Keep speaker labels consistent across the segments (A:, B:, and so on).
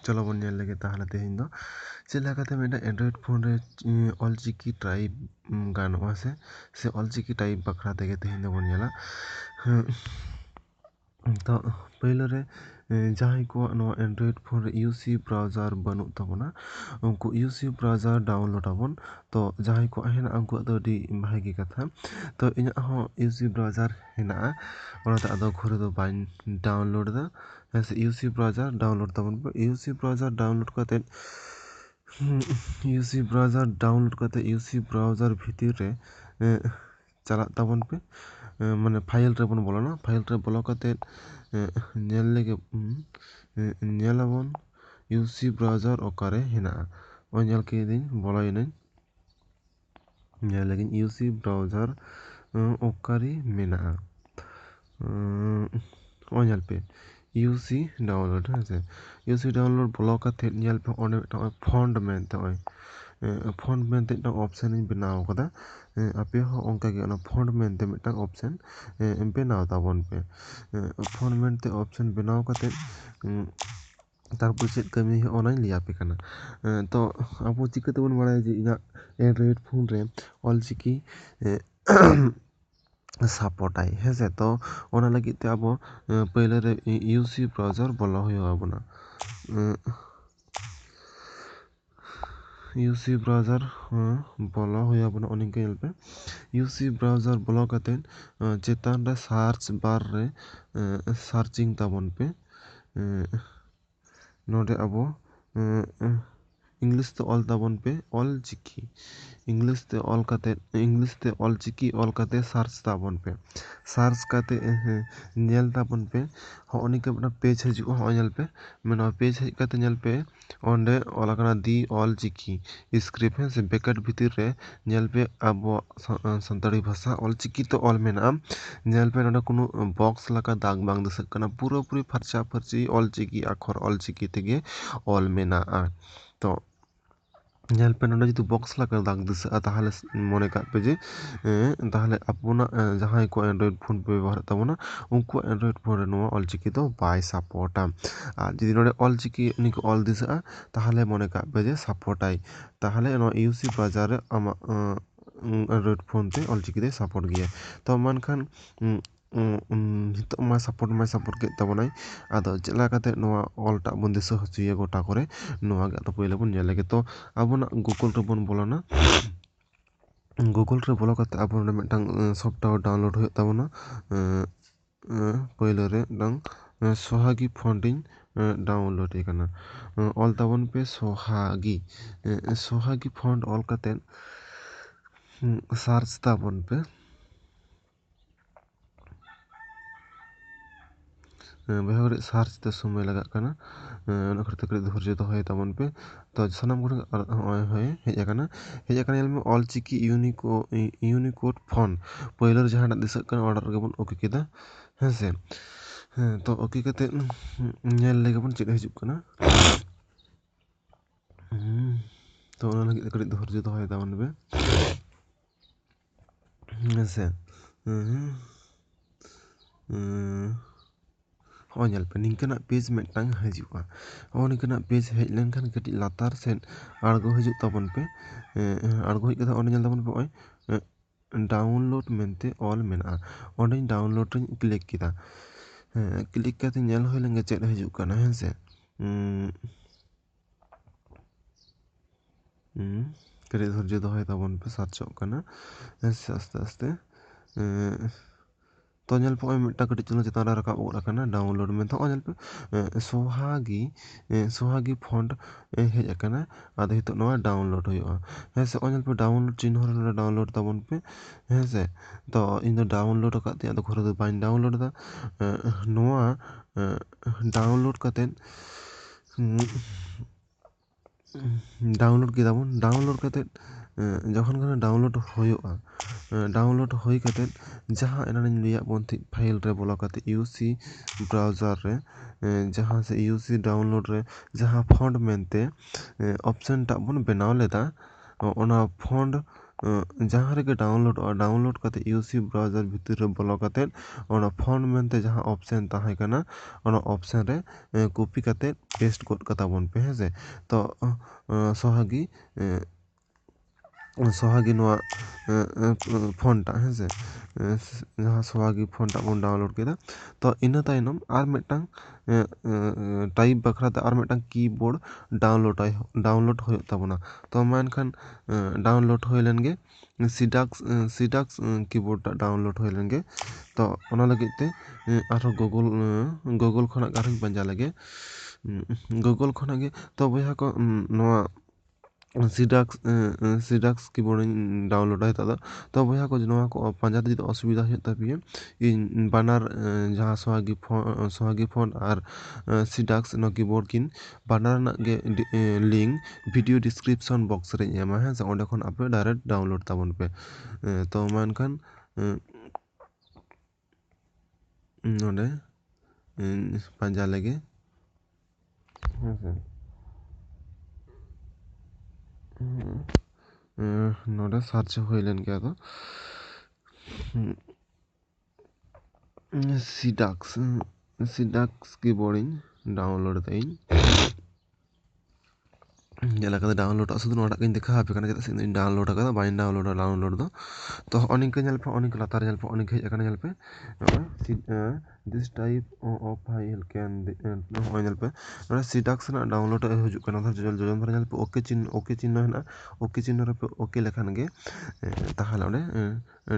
A: चलो बन ñel legi ताहले तेहेñ दो चेक लेकाते मिदटां एंड्रॉइड फोन रे ऑलचिकी टाइप गानोआ से ऑलचिकी टाइप बाखरा तेगे तेहेñ दो बन ñela तो पहले रे जहां को नवा एंड्रॉइड फोन रे यूसी ब्राउजर बनु तबना उनको यूसी ब्राउजर डाउनलोड आबन तो जहां को हेना उनको तो दी भागी कथा तो इना हो यूसी ब्राउजर हेना ओनाते आदो घरे दो बाइन डाउनलोड दा ऐसे यूसी ब्राउजर डाउनलोड तबन यूसी ब्राउजर डाउनलोड करते यूसी ब्राउजर डाउनलोड करते यूसी ब्राउजर भीतर रे चला तबन पे माने फाइल रे बन बोलो ना फाइल रे बोलो करते ñel lege ñelabon UC browser ओकारे हेना ओ ñel के दिन बोलायनाय ñel lege यूसी ब्राउजर ओकारी मेना ओ ñel पे यूसी डाउनलोड है यूसी डाउनलोड बोलो करते ñel पे ओने फॉन्ट मेनते ओय फॉन्ट मेनते टा ऑप्शन इन बनाव कदा आपे हो onka ge ona font मेनते मिटang ऑप्शन बनाव ताबन पे फॉन्ट मेनते ऑप्शन बनाव कते तारपर चेक कमी है ओनाई लिया पे कना तो आपो चिकते बन बाड़ाय जे इना एंड्रॉइड फोन रे ऑलचिकी सपोर्टाय हेसे तो ओना लगी ते अब पहले रे यूसी ब्राउजर बोला होयो आबना यूसी ब्राउजर बोला होया बना ओनिके पे यूसी ब्राउजर बोला करते चेतान रे सर्च बार रे सर्चिंग ताबन पे नोडे अबो इंग्लिश ते ऑल ताबन पे ऑल चिकी इंग्लिश ते ऑल चिकी ऑल करते सर्च ताबन पे सर्च करते ñel ताबन पे होनी के अपना पेज है जो हो ñel पे मेना पेज है करते ñel पे ओंडे ओला कना दी ऑल चिकी स्क्रिप्ट है से बेकट भीतर रे ñel पे अब संताड़ी भाषा ऑल चिकी तो ऑल मेना ñel पे नोडे कोनो बॉक्स लगा दाग बांग दसक कना पूरा पूरी फरचा फरची ऑल चिकी अखर ऑल चिकी तेगे ऑल मेना तो ñel पे नोडे जदि बॉक्स लगा दाग दिस ताहले मने का पे जे ताहले अपना जहां को एंड्रॉइड फोन पे व्यवहार तबना उनको एंड्रॉइड फोन रे नो ऑलचिकी तो बाय सपोर्टा जदि नोडे ऑलचिकी निक ऑल दिस ताहले मने का पे जे सपोर्टाय ताहले नो यूसी ब्राउजर रे आमा एंड्रॉइड फोन ते ऑलचिकी ते सपोर्ट गया तो मनखान मा सपोर्ट के तबनाय आदो चला काते नोआ ऑलटा बन दिस हसिया गोटा करे नोआ गे तो पहिले बन ñel लगे तो आबोना गूगल रे बन बोलना गूगल रे बोलो करते आबो मिटांग सॉफ्टवेयर डाउनलोड हो ताबना पहिले रे दंग सोहागी फॉन्टिंग डाउनलोड एकना ऑल ताबन पे सोहागी फॉन्ट ऑल करते सर्च ताबन पे बेहर सर्च ते समय लगा कना ओना खरते करे धैर्य तो होय ताबन पे तो सनम गुण होय हेज कना एल में ऑल चिकी यूनिकोड फॉन्ट पहले जहां दिसक कना ऑर्डर के बन ओके केदा हेसे तो ओके कते ñel लेगे बन चेक हिजुक कना तो ओना लगी करे धैर्य तो होय ताबन पे हेसे हो ñel पे निंकना पेज मिटांग हजुआ ओ निंकना पेज हेज लेनखान कटी लातार से आड़गो हजु तबन पे आड़गो हेज कथा ओने ñel तबन पे ओय डाउनलोड मेनते ऑल मेना ओने डाउनलोड रे क्लिक किदा क्लिक करते ñel होय लेंगे चेक हजु कना हेसे करे धैर्य तो होय तबन पे सर्च कना हेसे आस्ते आस्ते तो ñel पे मिटा कटी चलो चितान रका ओरा कना डाउनलोड में तो ñel पे सोहागी फॉन्ट हेज कना आदे हितो नवा डाउनलोड होयो हेसे ñel पे डाउनलोड चिन्ह रे डाउनलोड तबन पे हेसे तो इन दो डाउनलोड करते आदो घर दो बाइन डाउनलोड दा नवा डाउनलोड करते डाउनलोड किदा बन डाउनलोड करते जखन गना डाउनलोड होयोआ डाउनलोड होई करते जहां एना लिया बन थी फाइल रे बोला करते यूसी ब्राउजर रे जहां से यूसी डाउनलोड रे जहां फॉन्ट मेनते ऑप्शन टा बन बनाव लेदा ओना फॉन्ट ᱡᱟᱦᱟᱸ ᱨᱮᱜᱮ ᱰᱟᱣᱩᱱᱞᱳᱰᱚᱜᱼᱟ ᱰᱟᱣᱩᱱᱞᱳᱰ ᱠᱟᱛᱮ ᱤᱭᱩᱥᱤ ᱵᱨᱟᱣᱡᱟᱨ ᱵᱷᱤᱛᱤᱨ ᱨᱮ ᱵᱚᱞᱚ ᱠᱟᱛᱮ ᱚᱱᱟ ᱯᱷᱚᱱᱴ ᱢᱮᱱᱛᱮ ᱡᱟᱦᱟᱸ ᱚᱯᱥᱮᱱ ᱛᱟᱦᱮᱸ ᱠᱟᱱᱟ ᱚᱱᱟ ᱚᱯᱥᱮᱱ ᱨᱮ ᱠᱚᱯᱤ ᱠᱟᱛᱮ ᱯᱮᱥᱴ ᱜᱚᱫ ᱠᱟᱛᱟ ᱵᱚᱱ ᱯᱮ ᱦᱮᱸᱥᱮ ᱛᱚ ᱥᱚᱦᱟᱜᱤ ᱥᱚᱦᱟᱜᱤ ᱱᱚᱣᱟ ᱯᱷᱳᱱ ᱴᱟᱜ ᱦᱮᱸᱥᱮ ᱡᱟᱦᱟᱸ ᱥᱚᱦᱟᱜᱤ ᱯᱷᱳᱱ ᱴᱟᱜ ᱵᱚᱱ ᱰᱟᱣᱩᱱᱞᱳᱰ ᱠᱮᱫᱟ ᱛᱚ ᱤᱱᱟᱹ ᱛᱟᱭᱱᱚᱢ ᱟᱨ ᱢᱤᱫᱴᱟᱝ ᱴᱟᱭᱤᱯ ᱵᱟᱠᱷᱨᱟᱛᱮ ᱟᱨ ᱢᱤᱫᱴᱟᱝ ᱠᱤᱵᱳर्ड ᱰᱟᱣᱩᱱᱞᱳᱰ ᱦᱩᱭᱩᱜ ᱛᱟᱵᱚᱱᱟ ᱛᱚ ᱢᱟ ᱮᱱᱠᱷᱟᱱ ᱰᱟᱣᱩᱱᱞᱳᱰ ᱦᱩᱭ ᱞᱮᱱᱜᱮ সিডাক্স কিবোর্ড টা ডাউনলোড হয়ে লেনগে তো ᱚᱱᱟ ᱞᱟᱹᱜᱤᱫ ᱛᱮ ᱟᱨᱦᱚᱸ গুগল ᱠᱷᱚᱱᱟᱜ ᱟᱨᱦᱚᱸᱧ ᱯᱟᱸᱡᱟ ᱞᱮᱜᱮ গুগল ᱠᱷᱚᱱᱟᱜ ᱜᱮ ᱛᱚ ᱵᱚᱭᱦᱟ ᱠᱚ ᱱᱚᱣᱟ সিডাক্স কিবোর্ড ᱤᱧ ᱰᱟᱣᱩᱱᱞᱳᱰᱟ ᱱᱤᱛᱚᱜ ᱫᱚ ᱛᱚ ᱵᱚᱭᱦᱟ ᱠᱚ ᱱᱚᱣᱟ ᱠᱚ ᱯᱟᱸᱡᱟᱛᱮ ᱡᱩᱫᱤ ᱚᱥᱩᱵᱤᱫᱷᱟ ᱦᱩᱭᱩᱜ ᱛᱟᱯᱮᱭᱟ ᱤᱧ ᱵᱟᱱᱟᱨ ᱡᱟᱦᱟᱸ ᱥᱚᱦᱟᱜᱤ ᱯᱷᱳᱱ ᱟᱨ সিডাক্স ᱱᱚᱣᱟ কিবোর্ড ᱠᱤᱱ ᱵᱟᱱᱟর ᱨᱮᱱᱟᱜ ᱜᱮ ᱞᱤᱝᱠ ᱵᱷᱤᱰᱤᱭᱳ ᱰᱤᱥᱠᱨᱤᱯᱥᱚᱱ ᱵᱚᱠᱥ ᱨᱮᱧ ᱮᱢᱟ ᱦᱮᱸ ᱥᱮ ᱚᱸᱰᱮ ᱠᱷᱚᱱ ᱟᱯᱮ ᱰᱟᱭᱨᱮक्ᱴ ᱰᱟᱣᱩᱱᱞᱳᱰ ᱛᱟᱵᱚᱱ ᱯᱮ ᱛᱚ ᱢᱟ ᱮᱱᱠᱷᱟᱱ ᱱᱚᱰᱮ ᱯᱟᱸᱡᱟ ᱞᱮᱜᱮ ᱦᱮᱸᱥᱮ ᱱᱚᱰᱮ ᱥᱟᱨᱪ ᱦᱩᱭ ᱞᱮᱱ ᱜᱮ ᱟᱫᱚ সিডাক্স কিবোর্ড ᱤᱧ ᱰᱟᱣᱩᱱᱞᱳᱰ ᱫᱟᱹᱧ ᱧᱮᱞ ᱟᱠᱟᱫᱟ ᱰᱟᱣᱩᱱᱞᱳᱰ ᱥᱩᱫᱷᱩ ᱱᱚᱣᱟᱴᱟᱜ ᱜᱤᱧ ᱫᱮᱠᱷᱟᱣ ᱟᱯᱮ ᱠᱟᱱᱟ ᱪᱮᱫᱟᱜ ᱥᱮ ᱤᱧ ᱰᱟᱣᱩᱱᱞᱳᱰ ᱟᱠᱟᱫᱟ ᱵᱟᱹᱧ ᱰᱟᱣᱩᱱᱞᱳᱰᱟ ᱰᱟᱣᱩᱱᱞᱳᱰ ᱫᱚ ᱛᱚ ᱦᱚᱸᱜᱼᱚ ᱱᱤᱝᱠᱟᱹ ᱧᱮᱞ ᱯᱮ ᱱᱤᱝᱠᱟᱹ ᱞᱟᱛᱟᱨ ᱧᱮᱞ ᱯᱮ ᱱᱤᱝᱠᱟᱹ ᱦᱮᱡ ᱟᱠᱟᱱᱟ ᱧᱮᱞ ᱯᱮ this type of file can ᱱᱚᱜᱼᱚᱭ ᱧᱮᱞ ᱯᱮ ᱱᱚᱰᱮ সিডাক্স ᱨᱮᱱᱟᱜ ᱰᱟᱣᱩᱱᱞᱳᱰ ᱦᱤᱡᱩᱜ ᱠᱟᱱᱟ ᱡᱚᱡᱚᱢ ᱫᱷᱟᱨᱮ ᱧᱮᱞ ᱯᱮ ᱳᱠᱮ ᱪᱤᱦᱱᱚ ᱦᱮᱱᱟᱜᱼᱟ ᱳᱠᱮ ᱪᱤᱦᱱᱚ ᱨᱮᱯᱮ ᱳᱠᱮ ᱞᱮᱠᱷᱟᱱ ᱜᱮ ᱛᱟᱦᱚᱞᱮ ᱚᱸᱰᱮ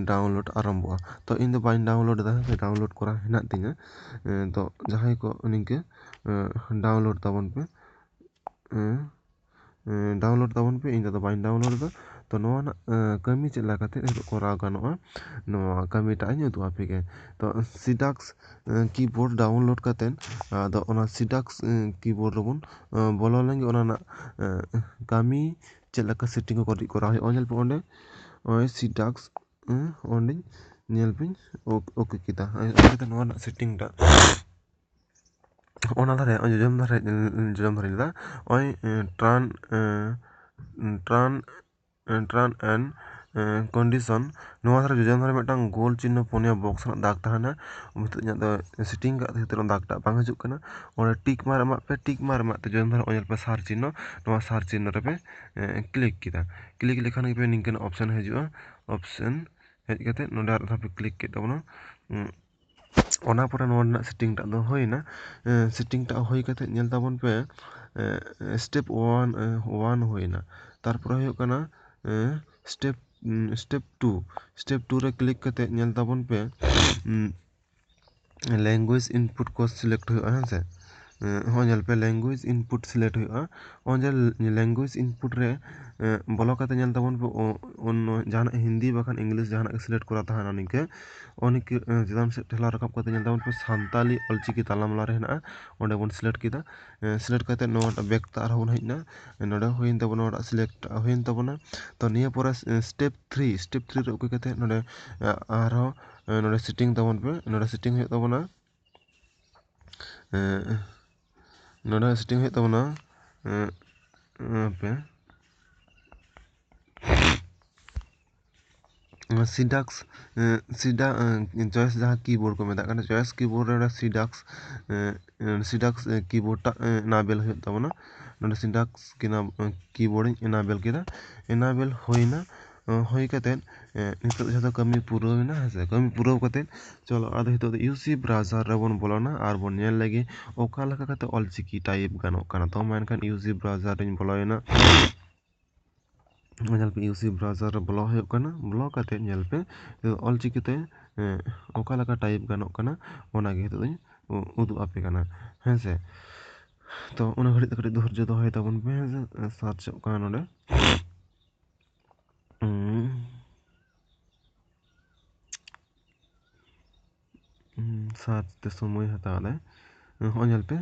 A: ᱰᱟᱣᱩᱱᱞᱳᱰ ᱟᱨᱟᱢᱵᱚᱜᱼᱟ ᱛᱚ ᱤᱧ ᱫᱚ ᱵᱟᱹᱧ ᱰᱟᱣᱩᱱᱞᱳᱰ ᱮᱫᱟ ᱰᱟᱣᱩᱱᱞᱳᱰ ᱠᱚᱨᱟ ᱦᱮᱱᱟᱜ ᱛᱤᱧᱟ ᱛᱚ ᱡᱟᱦᱟᱸᱭ ᱠᱚ ᱱᱤᱝᱠᱟᱹ ᱰᱟᱣᱩᱱᱞᱳᱰ ᱛᱟᱵᱚᱱ ᱯᱮ ᱰᱟᱣᱩᱱᱞᱳᱰ ᱛᱟᱵᱚᱱ ᱯᱮ ᱤᱧ ᱫᱚ ᱵᱟᱹᱧ ᱰᱟᱣᱩᱱᱞᱳᱰ ᱮᱫᱟ ᱛᱚ ᱱᱚᱣᱟ ᱨᱮᱱᱟᱜ ᱠᱟᱹᱢᱤ ᱪᱮᱫ ᱞᱮᱠᱟ ᱠᱟᱛᱮ ᱠᱚᱨᱟᱣ ᱜᱟᱱᱚᱜᱼᱟ ᱱᱚᱣᱟ ᱠᱟᱹᱢᱤᱴᱟᱜ ᱤᱧ ᱩᱫᱩᱜ ᱟᱯᱮ ᱜᱮ ᱛᱚ সিডাক্স কিবোর্ড ডাউনলোড ᱠᱟᱛᱮ ᱟᱫᱚ ᱚᱱᱟ সিডাক্স কিবোর্ড ᱨᱮᱵᱚᱱ ᱵᱚᱞᱚ ᱞᱮᱱᱜᱮ ᱚᱱᱟ ᱨᱮᱱᱟᱜ ᱠᱟᱹᱢᱤ ᱪᱮᱫ ᱞᱮᱠᱟ ᱥᱮᱴᱤᱝ ᱠᱚ ᱠᱟᱹᱴᱤᱡ ᱠᱚᱨᱟᱣ ᱦᱩᱭᱩᱜᱼᱟ ᱧᱮᱞ ᱯᱮ ᱚᱸᱰᱮ ᱱᱚᱜᱼᱚᱭ ᱥᱤᱰᱟᱠᱥ ᱚᱸᱰᱮᱧ ᱧᱮᱞ ᱯᱮᱧ ᱳᱠᱮ ᱠᱮᱫᱟ ᱱᱚᱣᱟ ᱨᱮᱱᱟᱜ ᱥᱮᱴᱤᱝ ᱴᱟᱜ ᱚᱱᱟ ᱫᱷᱟᱨᱮ ᱡᱚᱡᱚᱢ ᱫᱷᱟᱨᱮᱧ ᱞᱮᱫᱟ ᱱᱚᱜᱼᱚᱭ ᱴᱨᱟᱱ এন্ড কন্ডিশন ᱱᱚᱣᱟ ᱫᱷᱟᱨᱮ ᱡᱚᱡᱚᱢ ᱫᱷᱟᱨᱮ ᱢᱤᱫᱴᱟᱝ ᱜᱳᱞ ᱪᱤᱦᱱᱚ ᱯᱩᱱᱭᱟ ᱵᱚᱠᱥ ᱨᱮᱱᱟᱜ ᱫᱟᱜᱽ ᱛᱟᱦᱮᱱᱟ ᱱᱤᱛᱚᱜ ᱤᱧᱟᱹᱜ ᱫᱚ ᱥᱮᱴᱤᱝ ᱠᱟᱜ ᱠᱷᱟᱹᱛᱤᱨ ᱚᱱᱟ ᱫᱟᱜᱽ ᱴᱟᱜ ᱵᱟᱝ ᱦᱤᱡᱩᱜ ᱠᱟᱱᱟ ᱚᱸᱰᱮ ᱴᱤᱠ ᱢᱟᱨ ᱮᱢᱟᱜ ᱯᱮ ᱴᱤᱠ ᱢᱟᱨ ᱮᱢᱟᱜ ᱛᱮ ᱡᱚᱡᱚᱢ ᱫᱷᱟᱨᱮ ᱧᱮᱞ ᱯᱮ ᱥᱟᱨᱪ ᱪᱤᱦᱱᱚ ᱱᱚᱣᱟ ᱥᱟᱨᱪ ᱪᱤᱦᱱᱚ ᱨᱮᱯᱮ ᱠᱞᱤᱠ ᱠᱮᱫᱟ ᱠᱞᱤᱠ ᱞᱮᱠᱷᱟᱱ ᱜᱮ ᱱᱤᱝᱠᱟᱹᱱ ᱚᱯᱥᱮᱱ ᱦᱤᱡᱩᱜᱼᱟ ᱚᱯᱥᱮᱱ ᱦᱮᱡ ᱠᱟᱛᱮ ᱱᱚᱰᱮ ᱟᱨ ᱫᱷᱟᱣ ᱯᱮ ᱠᱞᱤᱠ ᱠᱮᱫ ᱛᱟᱵᱚᱱᱟ ᱚᱱᱟ ᱯᱚᱨᱮ ᱱᱚᱣᱟ ᱨᱮᱱᱟᱜ ᱥᱮᱴᱤᱝ ᱴᱟᱜ ᱫᱚ ᱦᱩᱭᱱᱟ ᱥᱮᱴᱤᱝ ᱴᱟᱜ ᱦᱩᱭ ᱠᱟᱛᱮ ᱧᱮᱞ ᱛᱟᱵᱚᱱ ᱯᱮ ᱥᱴᱮᱯ ওয়ান ᱦᱩᱭᱱᱟ ᱛᱟᱨᱯᱚᱨᱮ ᱦᱩᱭᱩᱜ ᱠᱟᱱᱟ ᱥᱴᱮᱯ ᱴᱩ ᱨᱮ ᱠᱞᱤᱠ ᱠᱟᱛᱮ ᱧᱮᱞ ᱛᱟᱵᱚᱱ ᱯᱮ ল্যাঙ্গুয়েজ ইনপুট ᱠᱚ সিলেক্ট ᱦᱩᱭᱩᱜᱼᱟ ᱦᱮᱸᱥᱮ ᱦᱚᱸ ᱧᱮᱞ ᱯᱮ ল্যাঙ্গুয়েজ ইনপুট সিলেক্ট ᱦᱩᱭᱩᱜᱼᱟ ᱚᱸᱰᱮ ল্যাঙ্গুয়েজ ইনপুট ᱨᱮ ᱵᱚᱞᱚ ᱠᱟᱛᱮ ᱧᱮᱞ ᱛᱟᱵᱚᱱ ᱯᱮ ᱡᱟᱦᱟᱱᱟᱜ ᱦᱤᱱᱫᱤ ᱵᱟᱠᱷᱟᱱ ᱤᱝᱞᱤশ ᱡᱟᱦᱟᱱᱟᱜ ᱜᱮ ᱥᱤᱞᱮᱠᱴ ᱠᱚᱨᱟ ᱛᱟᱦᱮᱱᱟ ᱱᱤᱝᱠᱟᱹ ᱚᱱᱤᱠᱟᱹ ᱪᱮᱛᱟᱱ ᱥᱮᱫ ᱴᱷᱮᱞᱟᱣ ᱨᱟᱠᱟᱵ ᱠᱟᱛᱮ ᱧᱮᱞ ᱛᱟᱵᱚᱱ ᱯᱮ ᱥᱟᱱᱛᱟᱞᱤ ᱚᱞᱪᱤᱠᱤ ᱛᱟᱞᱟᱢᱟᱞᱟ ᱨᱮ ᱦᱮᱱᱟᱜᱼᱟ ᱚᱸᱰᱮ ᱵᱚᱱ ᱥᱤᱞᱮᱠᱴ ᱠᱮᱫᱟ ᱥᱤᱞᱮᱠᱴ ᱠᱟᱛᱮ ᱱᱚᱣᱟᱴᱟᱜ ᱵᱮᱠ ᱛᱮ ᱟᱨᱦᱚᱸ ᱵᱚᱱ ᱦᱮᱡ ᱮᱱᱟ ᱱᱚᱰᱮ ᱦᱩᱭᱮᱱ ᱛᱟᱵᱚᱱᱟ ᱱᱚᱣᱟᱴᱟᱜ ᱥᱤᱞᱮᱠᱴ ᱦᱩᱭᱮᱱ ᱛᱟᱵᱚᱱᱟ ᱛᱚ ᱱᱤᱭᱟᱹ ᱯᱚᱨᱮ ᱥᱴᱮᱯ 3 ᱨᱮ ᱳᱠᱮ ᱠᱟᱛᱮ ᱱᱚᱰᱮ ᱟᱨᱦᱚᱸ ᱱᱚᱰᱮ ᱥᱮᱴᱤᱝ ᱛᱟᱵᱚᱱ ᱯᱮ ᱱᱚᱰᱮ ᱥᱮᱴᱤᱝ ᱦᱩᱭᱩᱜ ᱛᱟᱵᱚᱱᱟ ᱱᱚᱰᱮ ᱥᱮᱴᱤᱝ ᱦᱩᱭᱩᱜ ᱛᱟᱵᱚᱱᱟ ᱦᱟᱯᱮ সিডাক্স চয়েস ᱡᱟᱦᱟᱸ ᱠᱤᱵᱳর্ড ᱠᱚ ᱢᱮᱛᱟᱜ ᱠᱟᱱᱟ চয়েস ᱠᱤᱵᱳর্ড ᱨᱮ সিডাক্স ᱠᱤᱵᱳর্ড ᱴᱟᱜ ᱮᱱᱟᱵᱮᱞ ᱦᱩᱭᱩᱜ ᱛᱟᱵᱚᱱᱟ ᱱᱚᱰᱮ সিডাক্স ᱠᱤᱵᱳর্ড ᱤᱧ ᱮᱱᱟᱵᱮᱞ ᱠᱮᱫᱟ ᱮᱱᱟᱵᱮᱞ ᱦᱩᱭᱱᱟ ᱦᱩᱭ ᱠᱟᱛᱮ ᱱᱤᱛᱚᱜ ᱡᱷᱚᱛᱚ ᱠᱟᱹᱢᱤ ᱯᱩᱨᱟᱹᱣ ᱮᱱᱟ ᱦᱮᱸᱥᱮ ᱠᱟᱹᱢᱤ ᱯᱩᱨᱟᱹᱣ ᱠᱟᱛᱮ ᱪᱚᱞᱚ ᱟᱫᱚ ᱱᱤᱛᱚᱜ ᱫᱚ ᱤᱭᱩᱥᱤ ᱵᱨᱟᱣᱡᱟᱨ ᱨᱮᱵᱚᱱ ᱵᱚᱞᱚᱱᱟ ᱟᱨ ᱵᱚᱱ ᱧᱮᱞ ᱞᱮᱜᱮ ᱚᱠᱟ ᱞᱮᱠᱟ ᱠᱟᱛᱮ ᱚᱞᱪᱤᱠᱤ ᱴᱟᱭᱤᱯ ᱜᱟᱱᱚᱜ ᱠᱟᱱᱟ ᱛᱚ ᱢᱟ ᱮᱱᱠᱷᱟᱱ ᱤᱭᱩᱥᱤ ᱵᱨᱟᱣᱡᱟᱨ ᱨᱤᱧ ᱵᱚᱞᱚᱭᱮᱱᱟ ᱧᱮᱞ ᱯᱮ ᱤᱭᱩᱥᱤ ᱵᱨᱟᱣᱡᱟর ᱨᱮ ᱵᱚᱞᱚ ᱦᱩᱭᱩᱜ ᱠᱟᱱᱟ ᱵᱚᱞᱚ ᱠᱟᱛᱮ ᱧᱮل ᱯᱮ ᱚᱞᱪᱤᱠᱤᱛᱮ ᱚᱠᱟ ᱞᱮᱠᱟ ᱴᱟᱭᱤᱯ ᱜᱟᱱᱚᱜ ᱠᱟᱱᱟ ᱚᱱᱟᱜᱮ ᱱᱤᱛᱚᱜ ᱫᱚᱧ ᱩᱫᱩᱜ ᱟᱯᱮ ᱠᱟᱱᱟ ᱦᱮᱸᱥᱮ ᱛᱚ ᱚᱱᱟ ᱜᱷᱟᱹᱲᱤᱡ ᱫᱚ ᱠᱟᱹᱴᱤᱡ ᱫᱷᱳᱨᱡᱚ ᱫᱚᱦᱚᱭ ᱛᱟᱵᱚᱱ ᱯᱮ ᱦᱮᱸᱥᱮ ᱥᱟᱨᱪᱚᱜ ᱠᱟᱱᱟ ᱱᱚᱰᱮ ᱥᱟᱨᱪ ᱛᱮ ᱥᱚᱢᱚᱭ ᱦᱟᱛᱟᱣ ᱫᱟᱭ ᱦᱚᱸᱜᱼᱚᱭ ᱧᱮᱞ ᱯᱮ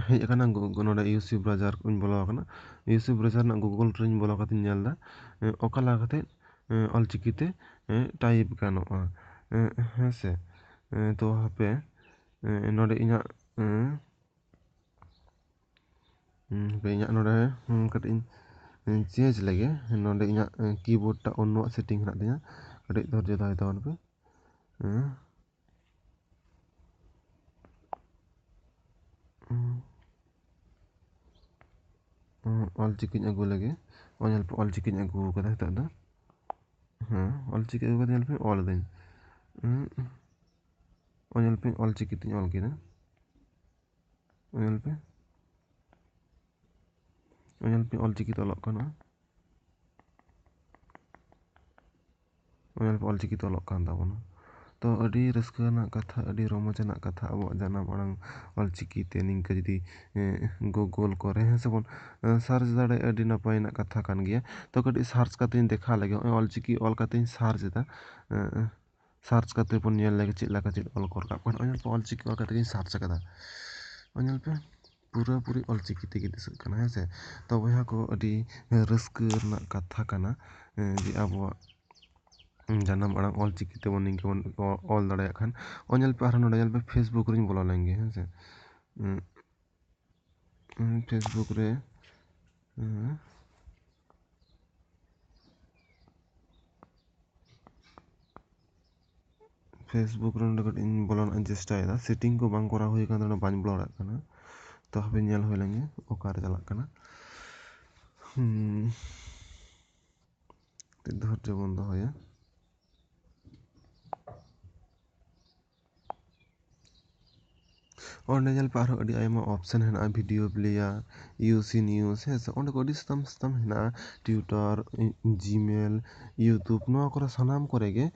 A: ᱦᱮᱡ ᱟᱠᱟᱱᱟ ᱱᱚᱰᱮ ᱤᱭᱩᱥᱤ ᱵᱨᱟᱣᱡᱟᱨ ᱠᱚᱧ ᱵᱚᱞᱚ ᱟᱠᱟᱱᱟ ᱤᱭᱩᱥᱤ ᱵᱨᱟᱣᱡᱟᱨ ᱨᱮᱱᱟᱜ ᱜᱩᱜᱚᱞ ᱨᱤᱧ ᱵᱚᱞᱚ ᱠᱟᱛᱮᱧ ᱧᱮᱞ ᱮᱫᱟ ᱚᱠᱟ ᱞᱮᱠᱟ ᱠᱟᱛᱮ ᱚᱞᱪᱤᱠᱤᱛᱮ ᱴᱟᱭᱤᱯ ᱜᱟᱱᱚᱜᱼᱟ ᱦᱮᱸᱥᱮ ᱛᱚ ᱦᱟᱯᱮ ᱱᱚᱰᱮ ᱤᱧᱟᱹᱜ ᱱᱚᱰᱮ ᱠᱟᱹᱴᱤᱡ ᱤᱧ ᱪᱮᱧᱡᱽ ᱞᱮᱜᱮ ᱱᱚᱰᱮ ᱤᱧᱟᱹᱜ ᱠᱤᱵᱳᱨᱰ ᱴᱟᱜ ᱚᱱᱱᱚᱣᱟᱜ ᱥᱮᱴᱤᱝ ᱦᱮᱱᱟᱜ ᱛᱤᱧᱟ ᱠᱟᱹᱴᱤᱡ ᱫᱷᱳᱨᱡᱚ ᱫᱚᱦᱚᱭ ᱛᱟᱵᱚᱱ ᱯᱮ ᱚᱞᱪᱤᱠᱤᱧ ᱟᱹᱜᱩ ᱞᱮᱜᱮ ᱱᱚᱜᱼᱚᱭ ᱧᱮᱞ ᱯᱮ ᱚᱞᱪᱤᱠᱤᱧ ᱟᱹᱜᱩ ᱠᱟᱫᱟ ᱱᱤᱛᱚᱜ ᱫᱚ ᱚᱞᱪᱤᱠᱤ ᱟᱹᱜᱩ ᱠᱟᱛᱮ ᱧᱮᱞ ᱯᱮ ᱚᱞ ᱮᱫᱟᱹᱧ ᱧᱮᱞ ᱯᱮ ᱚᱞᱪᱤᱠᱤ ᱛᱤᱧ ᱚᱞ ᱠᱮᱫᱟ ᱧᱮᱞ ᱯᱮ ᱚᱞᱪᱤᱠᱤ ᱛᱮ ᱚᱞᱚᱜ ᱠᱟᱱᱟ ᱧᱮᱞ ᱯᱮ ᱚᱞᱪᱤᱠᱤ ᱛᱮ ᱚᱞᱚᱜ ᱠᱟᱱ ᱛᱟᱵᱚᱱᱟ ᱛᱚ ᱟᱹᱰᱤ ᱨᱟᱹᱥᱠᱟᱹ ᱨᱮᱱᱟᱜ ᱠᱟᱛᱷᱟ ᱟᱹᱰᱤ ᱨᱚᱢᱚᱡᱽ ᱟᱱᱟᱜ ᱠᱟᱛᱷᱟ ᱟᱵᱚᱣᱟᱜ ᱡᱟᱱᱟᱢ ᱟᱲᱟᱝ ᱚᱞᱪᱤᱠᱤ ᱛᱮ ᱱᱤᱝᱠᱟᱹ ᱡᱩᱫᱤ ᱜᱩᱜᱳᱞ ᱠᱚᱨᱮ ᱦᱮᱸ ᱥᱮ ᱵᱚᱱ ᱥᱟᱨᱪ ᱫᱟᱲᱮᱭᱟᱜᱼᱟ ᱟᱹᱰᱤ ᱱᱟᱯᱟᱭ ᱨᱮᱱᱟᱜ ᱠᱟᱛᱷᱟ ᱠᱟᱱ ᱜᱮᱭᱟ ᱛᱚ ᱠᱟᱹᱴᱤᱡ ᱥᱟᱨᱪ ᱠᱟᱛᱮᱧ ᱫᱮᱠᱷᱟᱣ ᱞᱮᱜᱮ ᱱᱚᱜᱼᱚᱭ ᱚᱞᱪᱤᱠᱤ ᱚᱞ ᱠᱟᱛᱮᱧ ᱥᱟᱨᱪ ᱮᱫᱟ ᱥᱟᱨᱪ ᱠᱟᱛᱮ ᱵᱚᱱ ᱧᱮᱞ ᱞᱮᱜᱮ ᱪᱮᱫ ᱞᱮᱠᱟ ᱪᱮᱫ ᱚᱞ ᱠᱚ ᱨᱟᱠᱟᱵ ᱠᱟᱱᱟ ᱧᱮᱞ ᱯᱮ ᱚᱞᱪᱤᱠᱤ ᱚᱞ ᱠᱟᱛᱮ ᱜᱤᱧ ᱥᱟᱨᱪ ᱟᱠᱟᱫᱟ ᱧᱮᱞ ᱯᱮ ᱯᱩᱨᱟᱹᱯᱩᱨᱤ ᱚᱞᱪᱤᱠᱤ ᱛᱮᱜᱮ ᱫᱤᱥᱟᱹᱜ ᱠᱟᱱᱟ ᱦᱮᱸᱥᱮ ᱛᱚ ᱵᱚᱭᱦᱟ ᱠᱚ ᱟᱹᱰᱤ ᱨᱟᱹᱥᱠᱟᱹ ᱨᱮᱱᱟᱜ ᱠᱟᱛᱷᱟ ᱠᱟᱱᱟ ᱡᱮ ᱟᱵᱚᱣᱟᱜ ᱡᱟᱱᱟᱢ ᱟᱲᱟᱝ ᱚᱞᱪᱤᱠᱤ ᱛᱮᱵᱚᱱ ᱱᱤᱝᱠᱟᱹ ᱵᱚᱱ ᱚᱞ ᱫᱟᱲᱮᱭᱟᱜ ᱠᱷᱟᱱ ᱧᱮᱞ ᱯᱮ ᱟᱨᱦᱚᱸ ᱱᱚᱰᱮ ᱧᱮᱞ ᱯᱮ ᱯᱷᱮᱥᱵᱩᱠ ᱨᱤᱧ ᱵᱚᱞᱚ ᱞᱮᱱ ᱜᱮ ᱦᱮᱸᱥᱮ ᱯᱷᱮᱥᱵᱩᱠ ᱨᱮ ᱯᱷᱮᱥᱵᱩᱠ ᱨᱮ ᱱᱚᱰᱮ ᱠᱟᱹᱴᱤᱡ ᱤᱧ ᱵᱚᱞᱚ ᱨᱮᱱᱟᱜ ᱤᱧ ᱪᱮᱥᱴᱟᱭᱮᱫᱟ ᱥᱮᱴᱤᱝ ᱠᱚ ᱵᱟᱝ ᱠᱚᱨᱟᱣ ᱦᱩᱭ ᱟᱠᱟᱱ ᱛᱮ ᱵᱟᱹᱧ ᱵᱚᱞᱚ ᱫᱟᱲᱮᱭᱟᱜ ᱠᱟᱱᱟ ᱛᱚ ᱦᱟᱯᱮ ᱧᱮᱞ ᱦᱩᱭ ᱞᱮᱱᱜᱮ ᱚᱠᱟᱨᱮ ᱪᱟᱞᱟᱜ ᱠᱟᱱᱟ ᱫᱷᱳᱨᱡᱚ ᱵᱚᱱ ᱫᱚᱦᱚᱭᱟ ᱚᱸᱰᱮ ᱧᱮᱞ ᱯᱮ ᱟᱨᱦᱚᱸ ᱟᱹᱰᱤ ᱟᱭᱢᱟ ᱚᱯᱥᱮᱱ ᱦᱮᱱᱟᱜᱼᱟ ᱵᱷᱤᱰᱭᱳ ᱯᱞᱮᱭᱟᱨ ᱤᱭᱩᱥᱤ ᱱᱤᱭᱩᱡ ᱦᱮᱸᱥᱮ ᱚᱸᱰᱮ ᱠᱚ ᱟᱹᱰᱤ ᱥᱟᱛᱟᱢ ᱦᱮᱱᱟᱜᱼᱟ ᱴᱩᱭᱴᱟᱨ ᱡᱤᱢᱮᱞ ᱤᱭᱩᱴᱩᱵᱽ ᱱᱚᱣᱟ ᱠᱚᱨᱮ ᱥᱟᱱᱟᱢ ᱠᱚᱨᱮ ᱜᱮ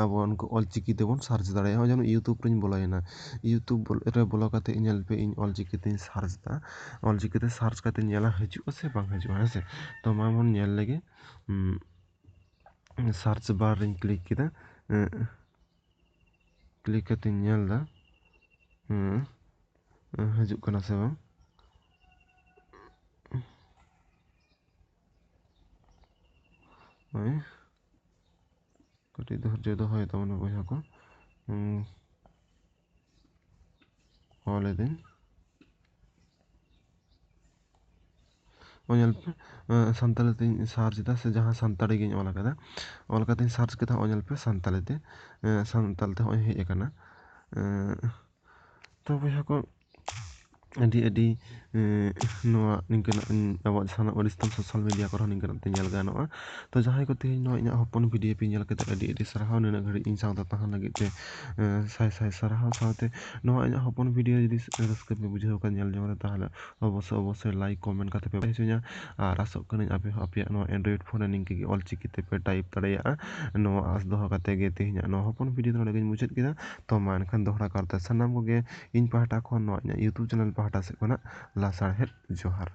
A: ᱟᱵᱚ ᱩᱱᱠᱩ ᱚᱞᱪᱤᱠᱤ ᱛᱮᱵᱚᱱ ᱥᱟᱨᱪ ᱫᱟᱲᱮᱭᱟᱜᱼᱟ ᱱᱚᱜᱼᱚᱭ ᱡᱮᱢᱚᱱ ᱤᱭᱩᱴᱩᱵᱽ ᱨᱤᱧ ᱵᱚᱞᱚᱭᱮᱱᱟ ᱤᱭᱩᱴᱩᱵᱽ ᱨᱮ ᱵᱚᱞᱚ ᱠᱟᱛᱮ ᱧᱮᱞ ᱯᱮ ᱤᱧ ᱚᱞᱪᱤᱠᱤ ᱛᱤᱧ ᱥᱟᱨᱪ ᱮᱫᱟ ᱚᱞᱪᱤᱠᱤ ᱛᱮ ᱥᱟᱨᱪ ᱠᱟᱛᱮ ᱧᱮᱞᱟ ᱦᱤᱡᱩᱜᱼᱟ ᱥᱮ ᱵᱟᱝ ᱦᱤᱡᱩᱜᱼᱟ ᱦᱮᱸᱥᱮ ᱛᱚ ᱢᱟ ᱵᱚᱱ ᱧᱮᱞ ᱞᱮᱜᱮ ᱥᱟᱨᱪ ᱵᱟᱨ ᱨᱤᱧ ᱠᱞᱤᱠ ᱠᱮᱫᱟ ᱠᱞᱤᱠ ᱠᱟᱛᱮᱧ ᱧᱮᱞ ᱮᱫᱟ ᱦᱤᱡᱩᱜ ᱠᱟᱱᱟ ᱥᱮ ᱵᱟᱝ ᱠᱟᱹᱴᱤᱡ ᱫᱷᱳᱨᱡᱚ ᱫᱚᱦᱚᱭ ᱛᱟᱵᱚᱱᱟ ᱵᱚᱭᱦᱟ ᱠᱚ ᱚᱞ ᱮᱫᱟᱹᱧ ᱧᱮᱞ ᱯᱮ ᱥᱟᱱᱛᱟᱲᱤ ᱛᱤᱧ ᱥᱟᱨᱪ ᱮᱫᱟ ᱥᱮ ᱡᱟᱦᱟᱸ ᱥᱟᱱᱛᱟᱲᱤ ᱜᱤᱧ ᱚᱞ ᱟᱠᱟᱫᱟ ᱚᱞ ᱠᱟᱛᱮᱧ ᱥᱟᱨᱪ ᱠᱮᱫᱟ ᱧᱮᱞ ᱯᱮ ᱥᱟᱱᱛᱟᱲᱤ ᱛᱮ ᱥᱟᱱᱛᱟᱲ ᱛᱮ ᱦᱚᱸᱜᱼᱚᱭ ᱦᱮᱡ ᱟᱠᱟᱱᱟ ᱛᱚ ᱵᱚᱭᱦᱟ ᱠᱚ ᱟᱹᱰᱤ ᱱᱚᱣᱟ ᱱᱤᱝᱠᱟᱹᱱᱟᱜ ᱟᱵᱚᱣᱟᱜ ᱡᱟᱦᱟᱱᱟᱜ ᱥᱳᱥᱟᱞ ᱢᱤᱰᱤᱭᱟ ᱠᱚᱨᱮ ᱦᱚᱸ ᱱᱤᱝᱠᱟᱱᱟᱜ ᱛᱮ ᱧᱮᱞ ᱜᱟᱱᱚᱜᱼᱟ ᱛᱚ ᱡᱟᱦᱟᱸᱭ ᱠᱚ ᱛᱮᱦᱮᱧ ᱱᱚᱣᱟ ᱤᱧᱟᱹᱜ ᱦᱚᱯᱚᱱ ᱵᱷᱤᱰᱭᱳ ᱯᱮ ᱧᱮᱞ ᱠᱟᱛᱮ ᱟᱹᱰᱤ ᱥᱟᱨᱦᱟᱣ ᱱᱩᱱᱟᱹᱜ ᱜᱷᱟᱹᱲᱤᱡ ᱤᱧ ᱥᱟᱶᱛᱮ ᱛᱟᱦᱮᱱ ᱞᱟᱹᱜᱤᱫ ᱛᱮ ᱥᱟᱭ ᱥᱟᱨᱦᱟᱣ ᱥᱟᱶᱛᱮ ᱱᱚᱣᱟ ᱤᱧᱟᱹᱜ ᱦᱚᱯᱚᱱ ᱵᱷᱤᱰᱭᱳ ᱡᱩᱫᱤ ᱨᱟᱹᱥᱠᱟᱹ ᱯᱮ ᱵᱩᱡᱷᱟᱹᱣ ᱠᱷᱟᱱ ᱧᱮᱞ ᱡᱚᱝ ᱨᱮ ᱛᱟᱦᱚᱞᱮ ᱚᱵᱚᱥᱥᱳᱭ ᱞᱟᱭᱤᱠ ᱠᱚᱢᱮᱱᱴ ᱠᱟᱛᱮ ᱯᱮ ᱦᱚᱪᱚᱧᱟ ᱟᱨ ᱟᱥᱚᱜ ᱠᱟᱹᱱᱟᱹᱧ ᱟᱯᱮ ᱦᱚᱸ ᱟᱯᱮᱭᱟᱜ ᱱᱚᱣᱟ ᱮᱱᱰᱨᱚᱭᱮᱰ ᱯᱷᱳᱱ ᱨᱮ ᱱᱤᱝᱠᱟᱹ ᱜᱮ ᱚᱞᱪᱤᱠᱤ ᱛᱮᱯᱮ ᱴᱟᱭᱤᱯ ᱫᱟᱲᱮᱭᱟᱜᱼᱟ ᱱᱚᱣᱟ ᱟᱸᱥ ᱫᱚᱦᱚ ᱠᱟᱛᱮ ᱜᱮ ᱛᱮᱦᱮᱧᱟᱜ ᱱᱚᱣᱟ ᱦᱚᱯᱚᱱ ᱵᱷᱤᱰᱭᱳ ᱫᱚ ᱱᱚᱰᱮ ᱜᱤᱧ ᱢᱩᱪᱟᱹᱫ ᱠᱮᱫᱟ ᱛᱚ ᱢᱟ ᱮᱱᱠᱷᱟᱱ ᱫᱚᱦᱲᱟ ᱠᱟᱨᱛᱮ ᱥᱟᱱᱟᱢ ᱠᱚᱜᱮ ᱤᱧ ᱯᱟᱦᱴᱟ ᱠᱷᱚᱱ ᱱᱚᱣᱟ ᱤᱧᱟᱹᱜ ᱤᱭᱩᱴᱩᱵᱽ ᱪᱮᱱᱮᱞ ᱯᱟᱦᱴᱟ ᱥᱮᱫ ᱠᱷᱚᱱᱟᱜ ᱞᱟᱥᱟᱲᱦᱮᱫ ᱡᱚᱦᱟᱨ